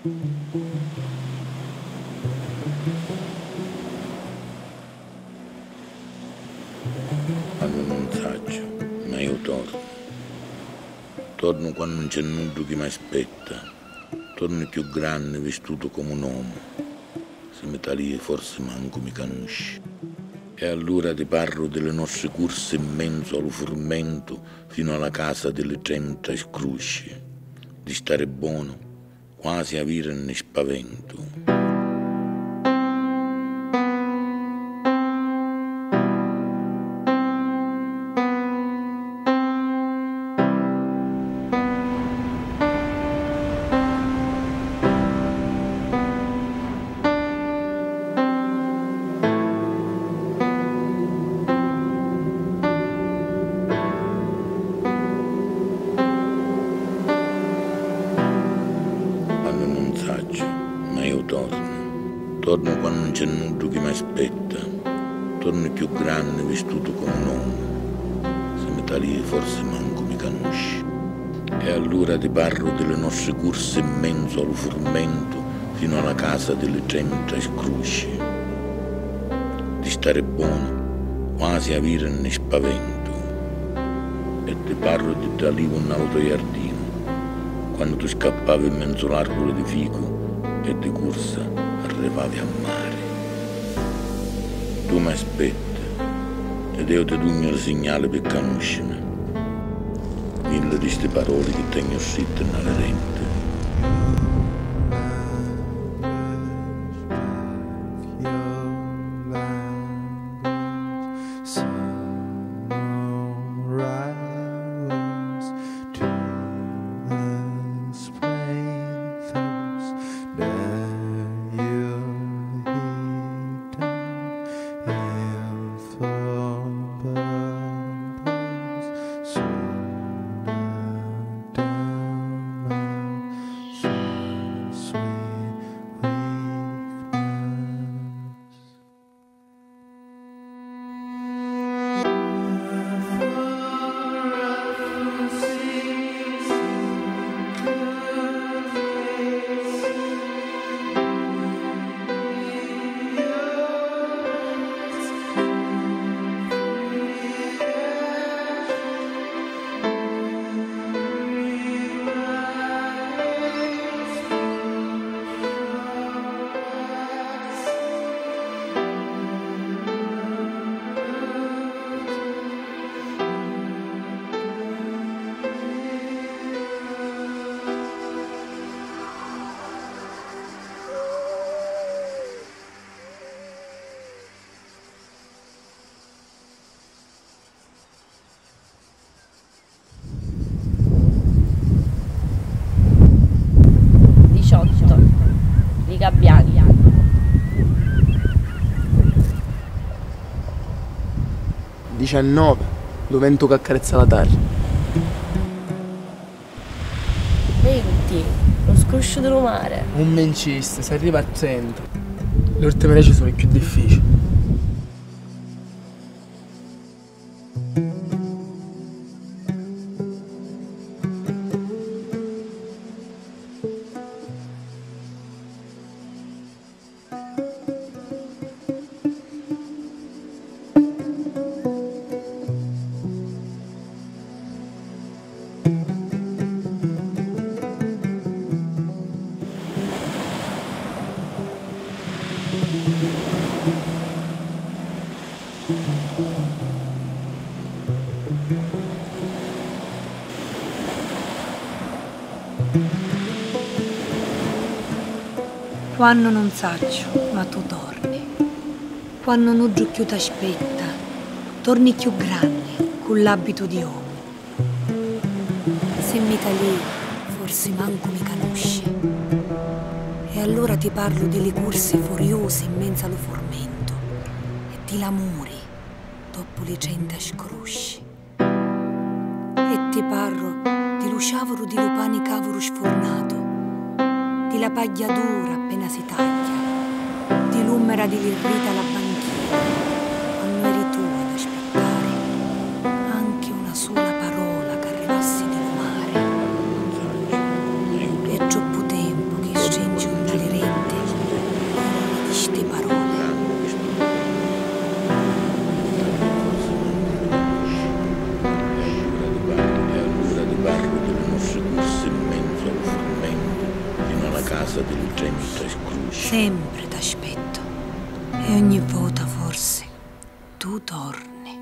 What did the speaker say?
Quando non saggio, ma io torno. Torno quando non c'è nulla che mi aspetta. Torno più grande, vestito come un uomo. Se mi tagli forse manco mi conosci. E allora ti parlo delle nostre corse in mezzo allo fermento fino alla casa delle 30 scrusci. Di stare buono, quasi avere ne spavento. Ma io torno. Torno quando non c'è nulla che mi aspetta. Torno più grande, vestito come un uomo. Se mi tagli forse manco mi conosci. E allora ti parlo delle nostre corse in mezzo allo fermento fino alla casa delle 30 scrusci. Di stare buono, quasi avere ne spavento. E ti parlo di Dalivo un altro giardino, quando tu scappavi in mezzo all'arbore di fico e di corsa arrivavi a mare. Tu mi aspetti ed io ti do il segnale per conoscermi. Mille di queste parole che tengo scritte nella rente. Gabbiani. 19, lo vento che accarezza la terra. 20, lo scroscio del mare. Un mencista, si arriva a 30. Le ultime leggi sono le più difficili. Quando non saggio, ma tu torni. Quando non giù più t'aspetta, torni più grande, con l'abito di uomo. Se mi tagli, forse manco mi conosci. E allora ti parlo delle corse furiose in mezzo allo formento e di l'amore dopo le 100 scrosci. E ti parlo di lo sciavoro di lo pane cavolo sfornato, di la pagliatura appena si taglia, di l'umera di l'irrita alla banchina, quando eri tu ad aspettare anche una sola parola che arrivassi di mare. È troppo tempo che stringi sempre t'aspetto e ogni volta forse tu torni.